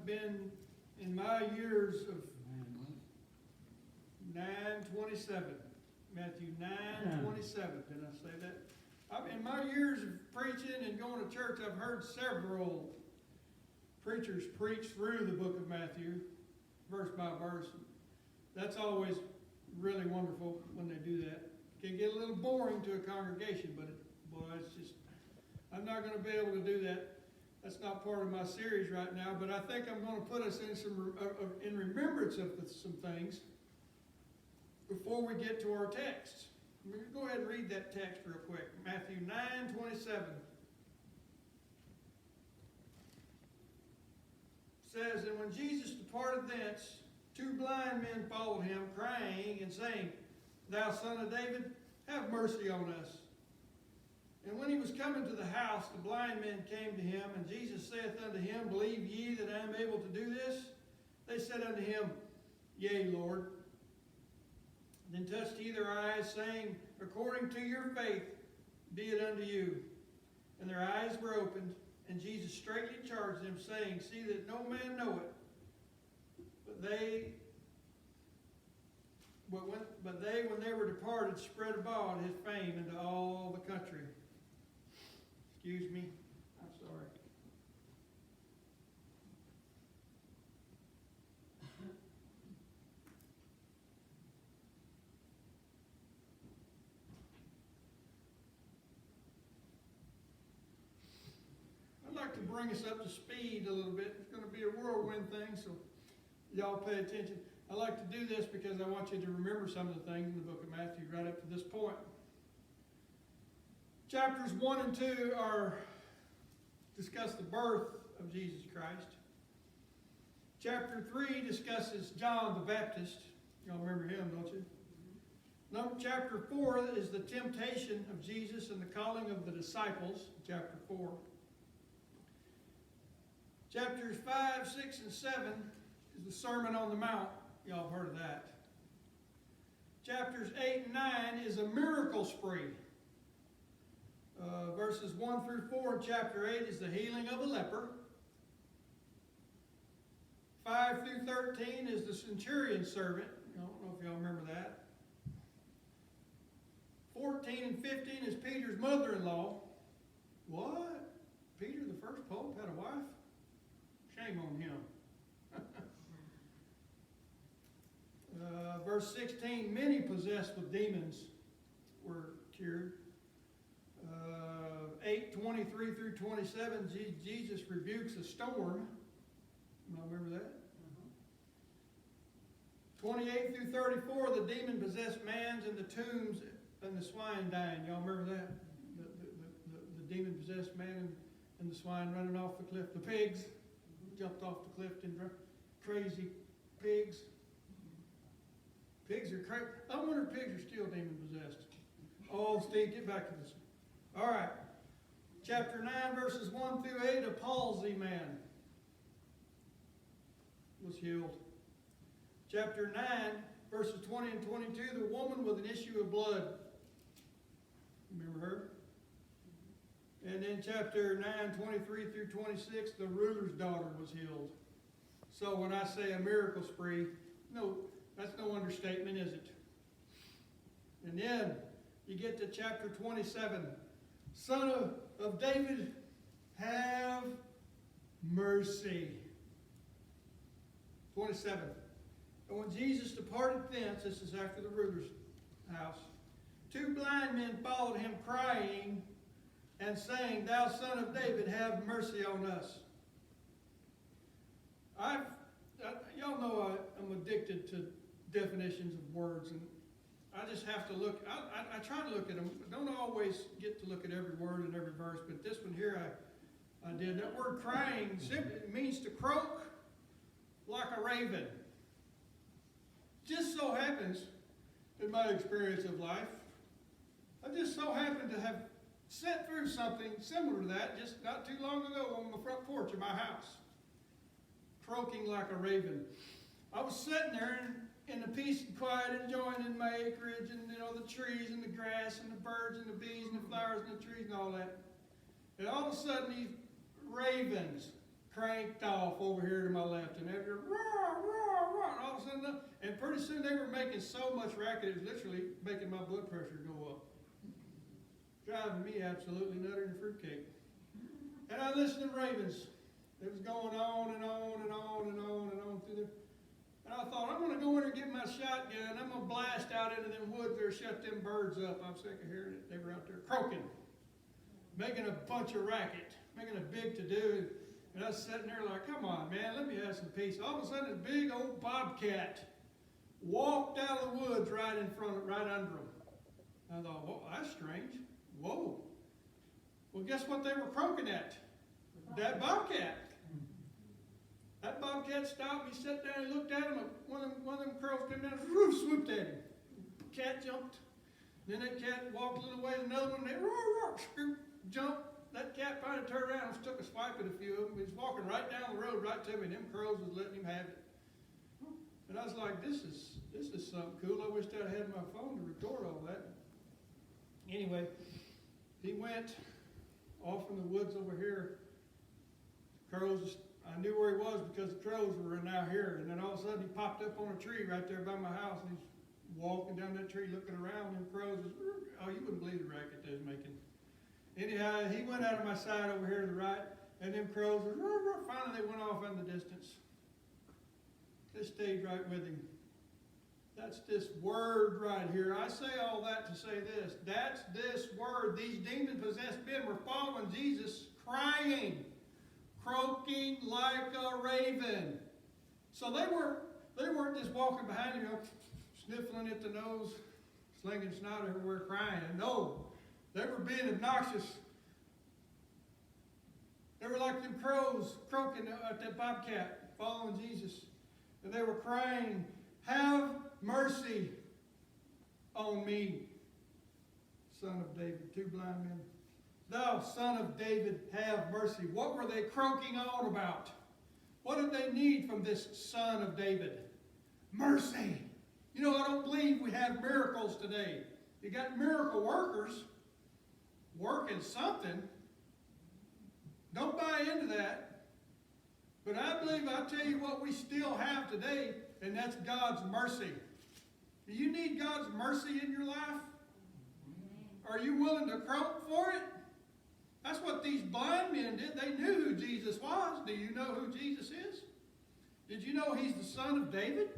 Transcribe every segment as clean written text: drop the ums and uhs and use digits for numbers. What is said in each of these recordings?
I've been, in my years of 9:27, Matthew 9:27, did I say that? In my years of preaching and going to church, I've heard several preachers preach through the book of Matthew, verse by verse. That's always really wonderful when they do that. It can get a little boring to a congregation, but it's just, I'm not going to be able to do that. That's not part of my series right now, but I think I'm going to put us in remembrance of some things before we get to our text. I'm going to go ahead and read that text real quick. Matthew 9:27 says, "And when Jesus departed thence, two blind men followed him, crying and saying, Thou son of David, have mercy on us. And when he was coming to the house, the blind men came to him, and Jesus saith unto him, Believe ye that I am able to do this? They said unto him, Yea, Lord. Then touched he their eyes, saying, According to your faith be it unto you. And their eyes were opened, and Jesus straightly charged them, saying, See that no man know it. But they, when they were departed, spread abroad his fame into all the country." Excuse me, I'm sorry. I'd like to bring us up to speed a little bit. It's going to be a whirlwind thing, so y'all pay attention. I like to do this because I want you to remember some of the things in the book of Matthew right up to this point. Chapters 1 and 2 discuss the birth of Jesus Christ. Chapter 3 discusses John the Baptist. Y'all remember him, don't you? Chapter 4 is the temptation of Jesus and the calling of the disciples, chapter 4. Chapters 5, 6, and 7 is the Sermon on the Mount. Y'all have heard of that. Chapters 8 and 9 is a miracle spree. Verses 1 through 4 in chapter 8 is the healing of a leper. 5 through 13 is the centurion's servant. I don't know if y'all remember that. 14 and 15 is Peter's mother-in-law. What? Peter, the first pope, had a wife? Shame on him. Verse 16, many possessed with demons were cured. 8:23 through 27, Jesus rebukes a storm. Y'all remember that? 28 through 34, the demon-possessed man's in the tombs and the swine dying. Y'all remember that? The demon-possessed man and the swine running off the cliff. The pigs jumped off the cliff and crazy pigs. Pigs are crazy. I wonder if pigs are still demon-possessed. Oh, Steve, get back to this. All right. Chapter 9, verses 1 through 8, a palsy man was healed. Chapter 9, verses 20 and 22, the woman with an issue of blood. Remember her? And then chapter 9, 23 through 26, the ruler's daughter was healed. So when I say a miracle spree, no, that's no understatement, is it? And then you get to chapter 27. Son of David, have mercy. 27. And when Jesus departed thence, this is after the ruler's house, two blind men followed him, crying and saying, Thou son of David, have mercy on us. Y'all know I'm addicted to definitions of words, and I just have to look. I try to look at them. I don't always get to look at every word and every verse, but this one here I did. That word crying simply means to croak like a raven. Just so happens, in my experience of life, I just so happen to have sat through something similar to that just not too long ago on the front porch of my house. Croaking like a raven. I was sitting there in the peace and quiet, enjoying in my acreage and the trees and the grass and the birds and the bees and the flowers and the trees and all that. And all of a sudden these ravens cranked off over here to my left, and they're roar, roar, roar, and all of a sudden, and pretty soon they were making so much racket, it was literally making my blood pressure go up. Driving me absolutely nutter than fruitcake. And I listened to ravens. It was going on and on and on and on and on through there. And I thought, I'm going to go in and get my shotgun. I'm going to blast out into them woods there, shut them birds up. I'm sick of hearing it. They were out there croaking, making a bunch of racket, making a big to-do. And I was sitting there like, come on, man, let me have some peace. All of a sudden, this big old bobcat walked out of the woods right in front, right under them. I thought, well, that's strange. Whoa. Well, guess what they were croaking at? That bobcat. That bobcat stopped. He sat down. He looked at him. One of them crows came down, and swooped at him. Cat jumped. Then that cat walked a little way. Another one. They roar, roar, jumped. That cat finally turned around and took a swipe at a few of them. He was walking right down the road, right to me. And them crows was letting him have it. And I was like, this is something cool. I wished I'd had my phone to record all that. Anyway, he went off in the woods over here. Crows, I knew where he was because the crows were now here. And then all of a sudden he popped up on a tree right there by my house. And he's walking down that tree looking around. And crows was, oh, you wouldn't believe the racket they was making. Anyhow, he went out of my side over here to the right. And them crows were, finally they went off in the distance. They stayed right with him. That's this word right here. I say all that to say this. That's this word. These demon-possessed men were following Jesus, crying, croaking like a raven. So they weren't just walking behind him, sniffling at the nose, slinging snot everywhere, crying. No, they were being obnoxious. They were like them crows croaking at that bobcat, following Jesus. And they were crying, have mercy on me, son of David. Two blind men. Thou, son of David, have mercy. What were they croaking on about? What did they need from this son of David? Mercy. You know, I don't believe we have miracles today. You got miracle workers working something. Don't buy into that. But I believe, I'll tell you what we still have today, and that's God's mercy. Do you need God's mercy in your life? Are you willing to croak for it? That's what these blind men did. They knew who Jesus was. Do you know who Jesus is? Did you know he's the son of David?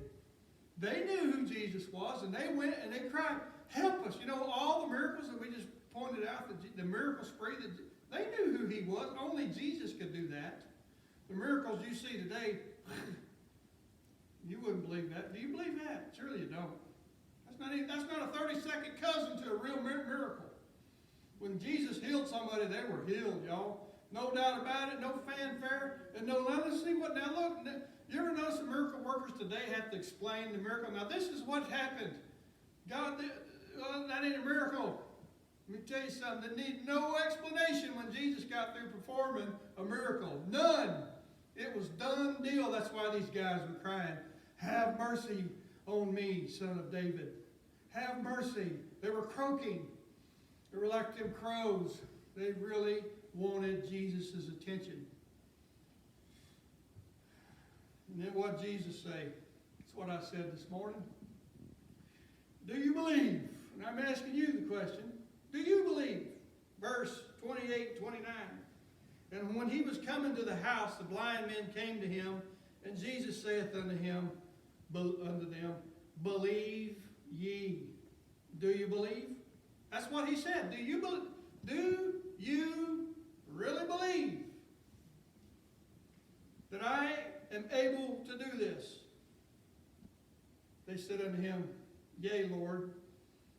They knew who Jesus was, and they went and they cried, help us. You know, all the miracles that we just pointed out, the miracle spree, they knew who he was. Only Jesus could do that. The miracles you see today, you wouldn't believe that. Do you believe that? Surely you don't. That's not a 30-second cousin to a real miracle. When Jesus healed somebody, they were healed, y'all. No doubt about it, no fanfare, and no, let's see what, now look, you ever notice the miracle workers today have to explain the miracle? Now this is what happened. God, that ain't a miracle. Let me tell you something, that needs no explanation when Jesus got through performing a miracle. None. It was done deal. That's why these guys were crying, have mercy on me, son of David. Have mercy. They were croaking. They were like them crows. They really wanted Jesus' attention. And then what did Jesus say? That's what I said this morning. Do you believe? And I'm asking you the question. Do you believe? Verse 28, 29. And when he was coming to the house, the blind men came to him, and Jesus saith unto them, believe ye. Do you believe? That's what he said. Do you really believe that I am able to do this? They said unto him, yea, Lord.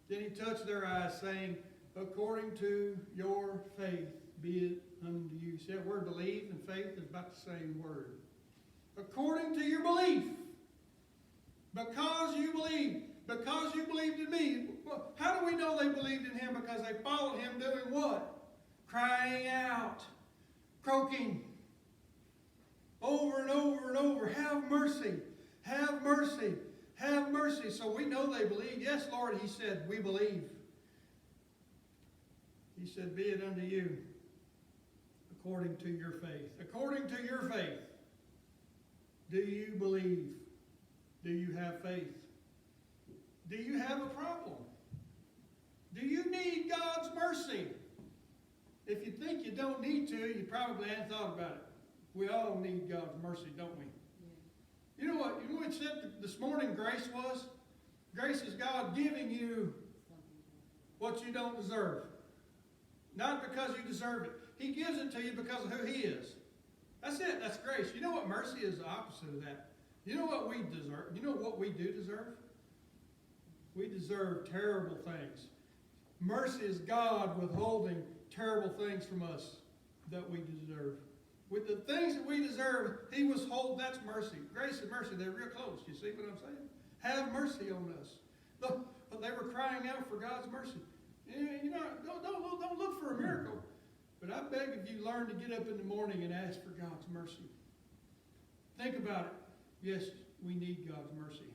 Then he touched their eyes, saying, according to your faith be it unto you. See, that word believe and faith is about the same word. According to your belief. Because you believe. Because you believed in me. Well, how do we know they believed in him? Because they followed him doing what? Crying out. Croaking. Over and over and over. Have mercy. Have mercy. Have mercy. So we know they believe. Yes, Lord, he said, we believe. He said, be it unto you according to your faith. According to your faith. Do you believe? Do you have faith? Do you have a problem? Do you need God's mercy? If you think you don't need to, you probably haven't thought about it. We all need God's mercy, don't we? Yeah. You know what it said this morning grace was? Grace is God giving you what you don't deserve. Not because you deserve it. He gives it to you because of who He is. That's it. That's grace. You know what mercy is? The opposite of that. You know what we deserve? You know what we do deserve? We deserve terrible things. Mercy is God withholding terrible things from us that we deserve. With the things that we deserve, He withholds. That's mercy. Grace and mercy, they're real close. You see what I'm saying? Have mercy on us. Look, they were crying out for God's mercy. You know, don't look for a miracle. But I beg of you, learn to get up in the morning and ask for God's mercy. Think about it. Yes, we need God's mercy.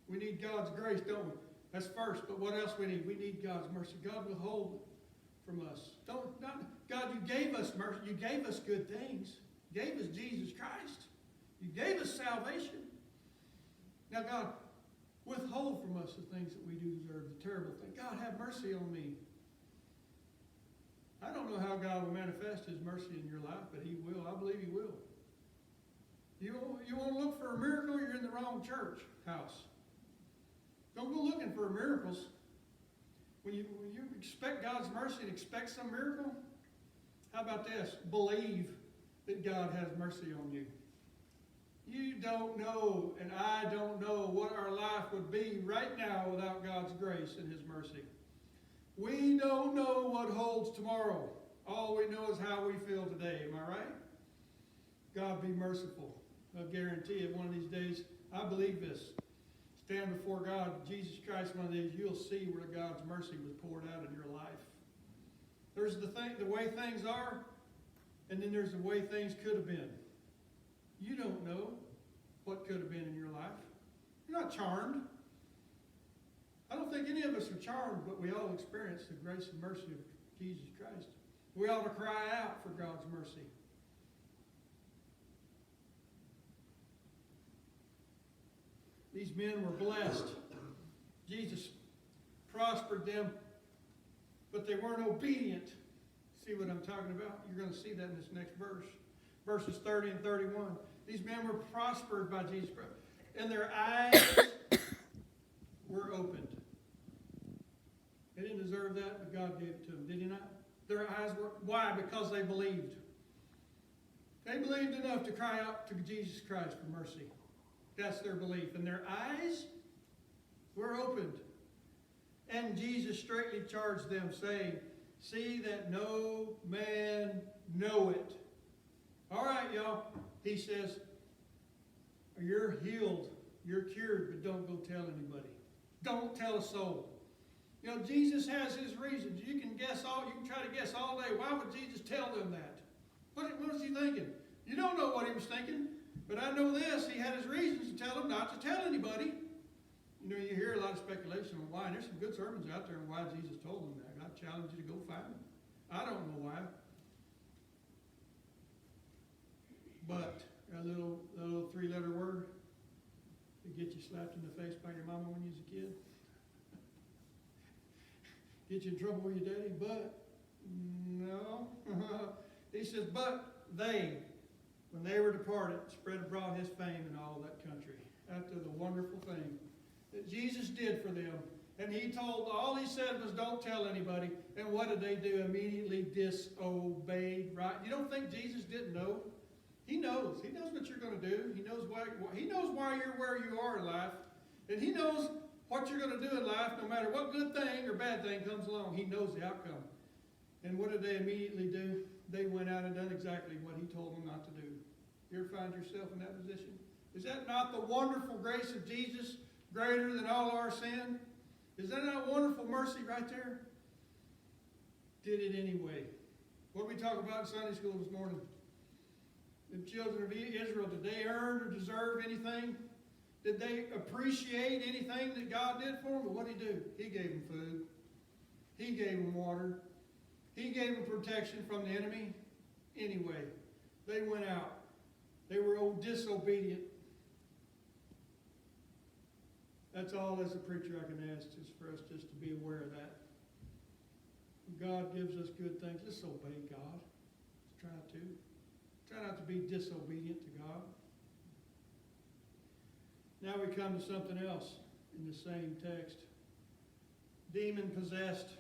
We need God's grace, don't we? That's first, but what else we need? We need God's mercy. God withhold it from us. God, you gave us mercy. You gave us good things. You gave us Jesus Christ. You gave us salvation. Now, God, withhold from us the things that we do deserve, the terrible things. God, have mercy on me. I don't know how God will manifest His mercy in your life, but He will. I believe He will. You want to look for a miracle, you're in the wrong church house. Don't go looking for miracles. When you expect God's mercy and expect some miracle, how about this? Believe that God has mercy on you. You don't know, and I don't know what our life would be right now without God's grace and His mercy. We don't know what holds tomorrow. All we know is how we feel today. Am I right? God be merciful. I guarantee you one of these days, I believe this. Stand before God, Jesus Christ, one of these, you'll see where God's mercy was poured out in your life. There's the way things are, and then there's the way things could have been. You don't know what could have been in your life. You're not charmed. I don't think any of us are charmed, but we all experience the grace and mercy of Jesus Christ. We ought to cry out for God's mercy. These men were blessed. Jesus prospered them, but they weren't obedient. See what I'm talking about? You're going to see that in this next verse. Verses 30 and 31. These men were prospered by Jesus Christ, and their eyes were opened. They didn't deserve that, but God gave it to them. Did He not? Their eyes were... Why? Because they believed. They believed enough to cry out to Jesus Christ for mercy. That's their belief. And their eyes were opened. And Jesus straightly charged them, saying, see that no man know it. All right, y'all. He says, you're healed. You're cured, but don't go tell anybody. Don't tell a soul. You know, Jesus has His reasons. You can try to guess all day. Why would Jesus tell them that? What was He thinking? You don't know what He was thinking. But I know this, He had His reasons to tell them not to tell anybody. You know, you hear a lot of speculation on why, and there's some good sermons out there on why Jesus told them that. I challenge you to go find them. I don't know why. But a little three-letter word to get you slapped in the face by your mama when you was a kid. Get you in trouble with your daddy, but no. He says, but they, when they were departed, spread abroad His fame in all that country. After the wonderful thing that Jesus did for them. And all He said was, don't tell anybody. And what did they do? Immediately disobeyed, right? You don't think Jesus didn't know? He knows. He knows what you're going to do. He knows why you're where you are in life. And He knows what you're going to do in life, no matter what good thing or bad thing comes along. He knows the outcome. And what did they immediately do? They went out and done exactly what He told them not to do. You ever find yourself in that position? Is that not the wonderful grace of Jesus, greater than all our sin? Is that not wonderful mercy right there? Did it anyway. What did we talk about in Sunday school this morning? The children of Israel, did they earn or deserve anything? Did they appreciate anything that God did for them? But what did He do? He gave them food. He gave them water. He gave them protection from the enemy. anyway. They went out. They were disobedient. That's all as a preacher I can ask, is for us just to be aware of that. God gives us good things. Let's obey God. Let's try to. Try not to be disobedient to God. Now we come to something else in the same text. Demon-possessed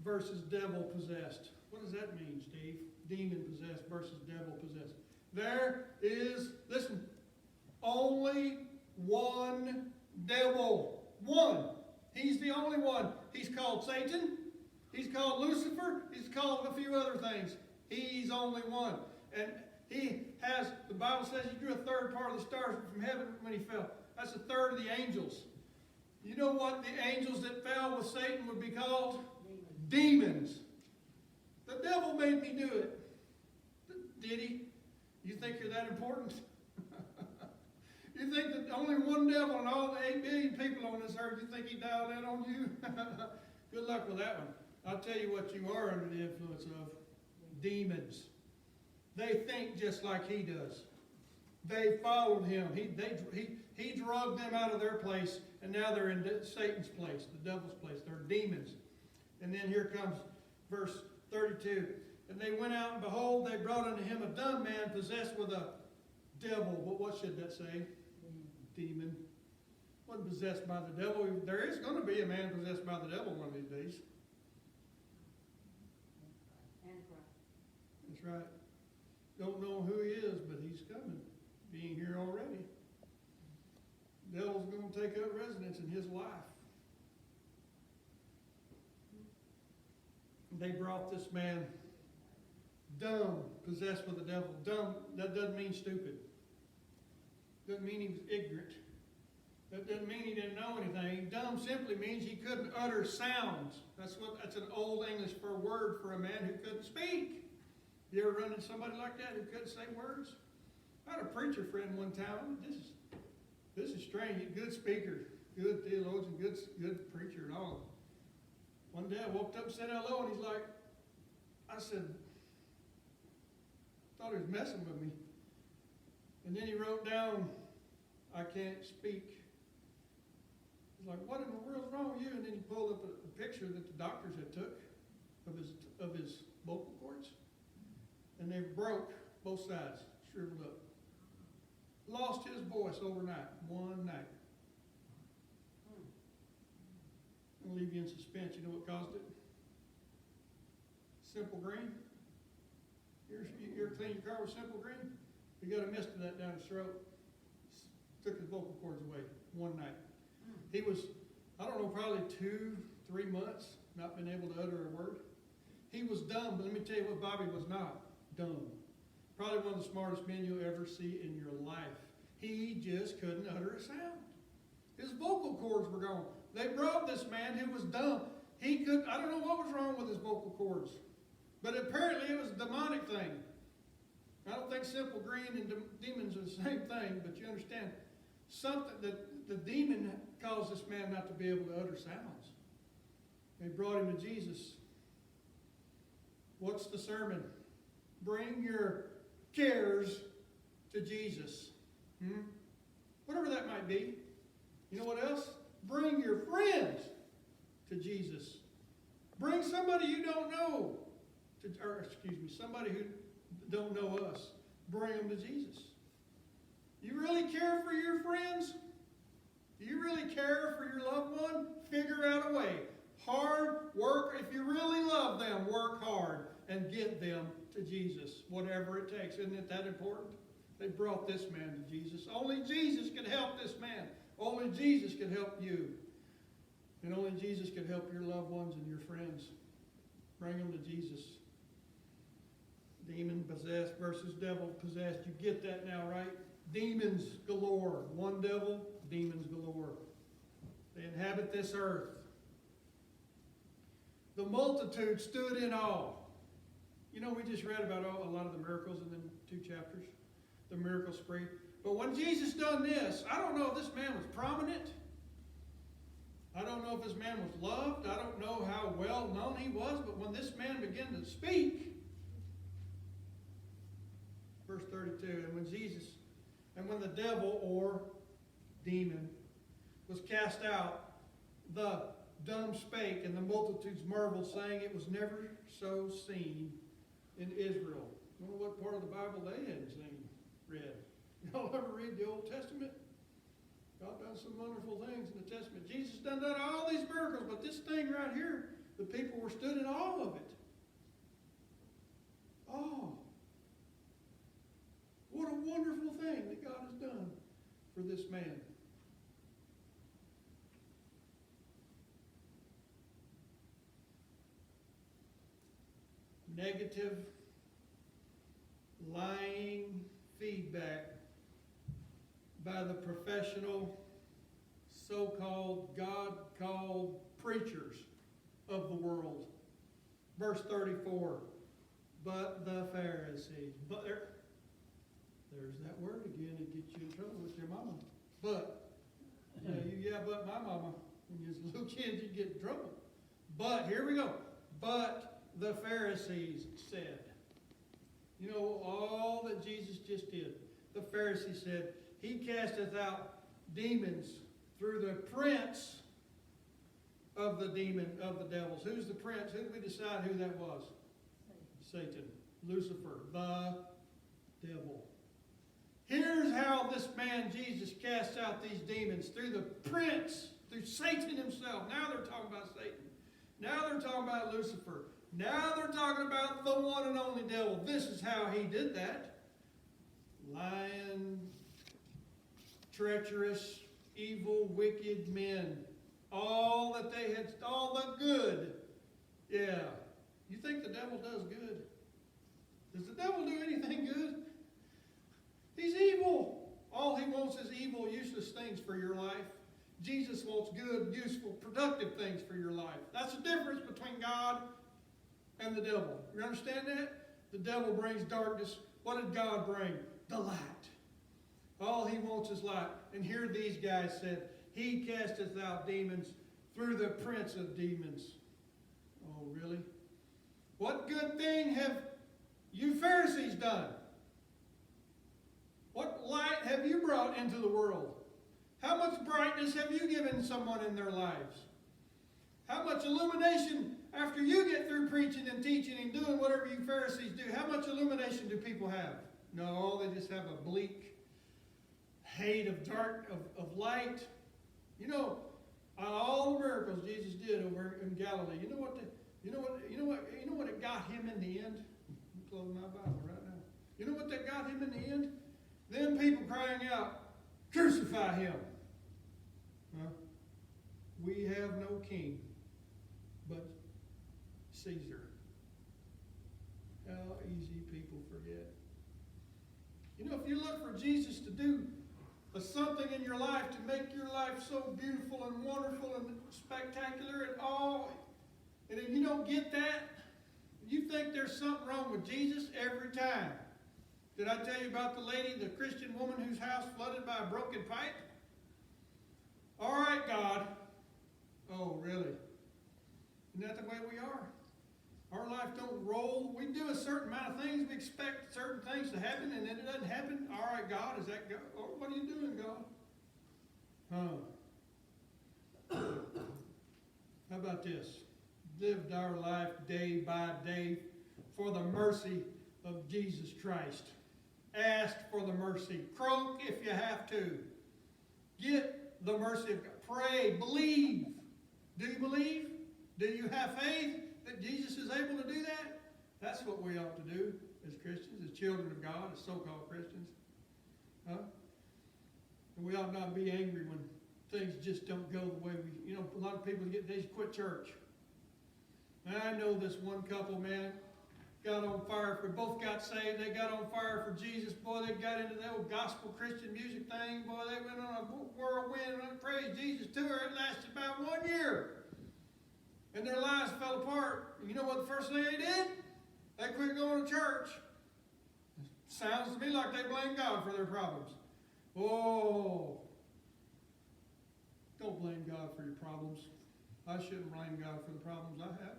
versus devil-possessed. What does that mean, Steve? Demon-possessed versus devil-possessed. There is, listen, only one devil. One. He's the only one. He's called Satan. He's called Lucifer. He's called a few other things. He's only one. And he has, the Bible says he drew a third part of the stars from heaven when he fell. That's a third of the angels. You know what the angels that fell with Satan would be called? Demons. The devil made me do it. Did he? You think you're that important? You think that only one devil and all the 8 billion people on this earth, you think he dialed in on you? Good luck with that one. I'll tell you what you are under the influence of. Demons. They think just like he does. They followed him. He drugged them out of their place, and now they're in Satan's place, the devil's place. They're demons. And then here comes verse 32. And they went out, and behold, they brought unto him a dumb man possessed with a devil. But what should that say? Demon. Wasn't possessed by the devil. There is going to be a man possessed by the devil one of these days. That's right. Don't know who he is, but he's coming. Being here already. The devil's going to take up residence in his life. They brought this man dumb, possessed with the devil. Dumb, that doesn't mean stupid. Doesn't mean he was ignorant. That doesn't mean he didn't know anything. Dumb simply means he couldn't utter sounds. That's an old English word for a man who couldn't speak. You ever run into somebody like that who couldn't say words? I had a preacher friend one time. This is strange. Good speaker, good theologian, good preacher and all. One day I walked up and said hello, and he's like, I said, thought he was messing with me. And then he wrote down, I can't speak. He's like, what in the world's wrong with you? And then he pulled up a picture that the doctors had took of his vocal cords. And they broke both sides, shriveled up. Lost his voice overnight, one night. I'll leave you in suspense. You know what caused it? Simple Green. You ever clean your car with Simple Green? He got a mist of that down his throat. Took his vocal cords away one night. He was, I don't know, probably 2-3 months not been able to utter a word. He was dumb, but let me tell you what Bobby was not. Dumb. Probably one of the smartest men you'll ever see in your life. He just couldn't utter a sound. His vocal cords were gone. They brought this man who was dumb. I don't know what was wrong with his vocal cords. But apparently it was a demonic thing. I don't think Simple Green and demons are the same thing, but you understand. Something that the demon caused this man not to be able to utter sounds. They brought him to Jesus. What's the sermon? Bring your cares to Jesus. Whatever that might be. You know what else? Bring your friends to Jesus. Bring somebody you don't know. Somebody who don't know us. Bring them to Jesus. You really care for your friends? Do you really care for your loved one? Figure out a way. Hard work. If you really love them, work hard and get them to Jesus. Whatever it takes. Isn't it that important? They brought this man to Jesus. Only Jesus can help this man. Only Jesus can help you. And only Jesus can help your loved ones and your friends. Bring them to Jesus. Demon possessed versus devil possessed. You get that now, right? Demons galore. One devil, demons galore. They inhabit this earth. The multitude stood in awe. You know, we just read about a lot of the miracles in the 2 chapters. The miracle spree. But when Jesus done this, I don't know if this man was prominent. I don't know if this man was loved. I don't know how well known he was. But when this man began to speak, verse 32. And when the devil, or demon, was cast out, the dumb spake, and the multitudes marveled, saying, it was never so seen in Israel. I wonder what part of the Bible they hadn't seen, read. Y'all ever read the Old Testament? God done some wonderful things in the Testament. Jesus done all these miracles, but this thing right here, the people were stood in awe of it. Oh, what a wonderful thing that God has done for this man. Negative, lying feedback by the professional, so-called, God-called preachers of the world. Verse 34, but the Pharisees. But there's that word again that gets you in trouble with your mama. But, but my mama. When you was a little kid, you get in trouble. But, here we go. But the Pharisees said. You know, all that Jesus just did. The Pharisees said, he casteth out demons through the prince of the devils. Who's the prince? Who did we decide who that was? Satan. Lucifer, the devil. Here's how this man Jesus cast out these demons, through the prince, through Satan himself. Now they're talking about Satan. Now they're talking about Lucifer. Now they're talking about the one and only devil. This is how he did that. Lying, treacherous, evil, wicked men. All that they had, all the good. Yeah. You think the devil does good? Does the devil do anything good? He's evil. All he wants is evil, useless things for your life. Jesus wants good, useful, productive things for your life. That's the difference between God and the devil. You understand that? The devil brings darkness. What did God bring? The light. All he wants is light. And here these guys said, he casteth out demons through the prince of demons. Oh, really? What good thing have you Pharisees done? What light have you brought into the world? How much brightness have you given someone in their lives? How much illumination, after you get through preaching and teaching and doing whatever you Pharisees do, how much illumination do people have? No, they just have a bleak hate of dark, of light. You know, all the miracles Jesus did over in Galilee, you know what it got him in the end? I'm closing my Bible right now. You know what that got him in the end? Them people crying out, crucify him. Huh? We have no king but Caesar. How easy people forget. You know, if you look for Jesus to do something in your life to make your life so beautiful and wonderful and spectacular and all, and if you don't get that, you think there's something wrong with Jesus every time. Did I tell you about the lady, the Christian woman whose house flooded by a broken pipe? All right, God. Oh, really? Isn't that the way we are? Our life don't roll. We do a certain amount of things. We expect certain things to happen, and then it doesn't happen. All right, God, is that God? Oh, what are you doing, God? How about this? Lived our life day by day for the mercy of Jesus Christ. Ask for the mercy. Croak if you have to. Get the mercy of God. Pray. Believe. Do you believe? Do you have faith that Jesus is able to do that? That's what we ought to do as Christians, as children of God, as so-called Christians. Huh? And we ought not be angry when things just don't go the way we... You know, a lot of people they just quit church. And I know this one couple, man, got on fire. Both got saved. They got on fire for Jesus. Boy, they got into that old gospel Christian music thing. Boy, they went on a whirlwind and praised Jesus tour. It lasted about 1 year. And their lives fell apart. And you know what the first thing they did? They quit going to church. Sounds to me like they blame God for their problems. Oh, don't blame God for your problems. I shouldn't blame God for the problems I have.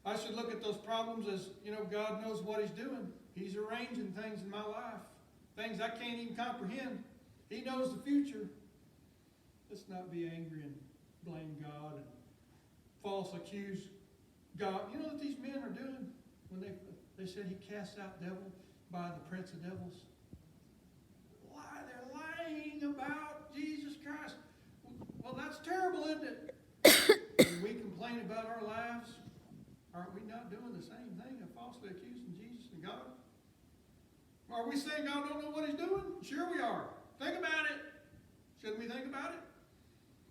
I should look at those problems as, you know, God knows what He's doing. He's arranging things in my life, things I can't even comprehend. He knows the future. Let's not be angry and blame God and false accuse God. You know what these men are doing when they said he cast out devil by the prince of devils? Lie, they're lying about Jesus Christ. Well, that's terrible, isn't it? When we complain about our lives, aren't we not doing the same thing of falsely accusing Jesus and God? Are we saying God don't know what he's doing? Sure we are. Think about it. Shouldn't we think about it?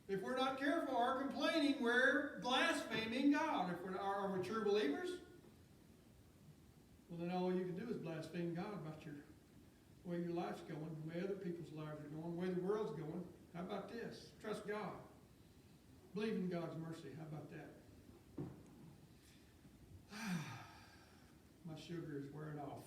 If we're not careful or complaining, we're blaspheming God. Are we true believers? Well, then all you can do is blaspheme God about the way your life's going, the way other people's lives are going, the way the world's going. How about this? Trust God. Believe in God's mercy. How about that? My sugar is wearing off.